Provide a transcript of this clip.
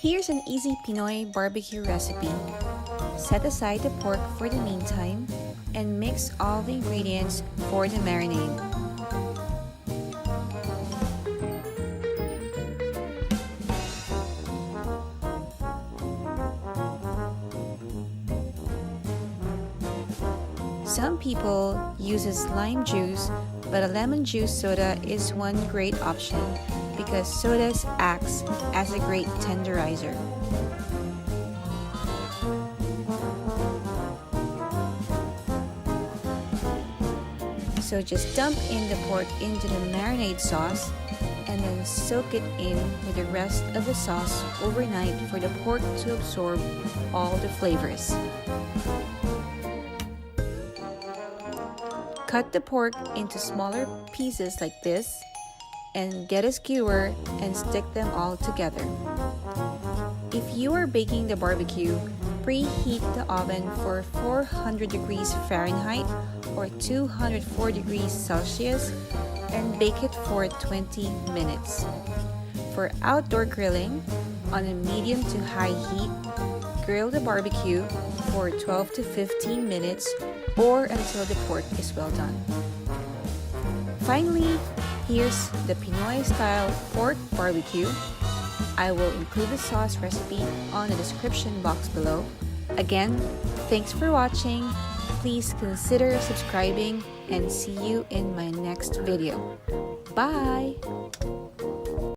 Here's an easy Pinoy barbecue recipe. Set aside the pork for the meantime and mix all the ingredients for the marinade. Some people uses lime juice, but a lemon juice soda is one great option because sodas acts as a great tenderizer. So just dump in the pork into the marinade sauce and then soak it in with the rest of the sauce overnight for the pork to absorb all the flavors. Cut the pork into smaller pieces like this and get a skewer and stick them all together. If you are baking the barbecue, preheat the oven for 400 degrees Fahrenheit or 204 degrees Celsius and bake it for 20 minutes. For outdoor grilling, on a medium to high heat, grill the barbecue for 12 to 15 minutes or until the pork is well done. Finally, here's the Pinoy style pork barbecue. I will include the sauce recipe on the description box below. Again, thanks for watching. Please consider subscribing and see you in my next video. Bye!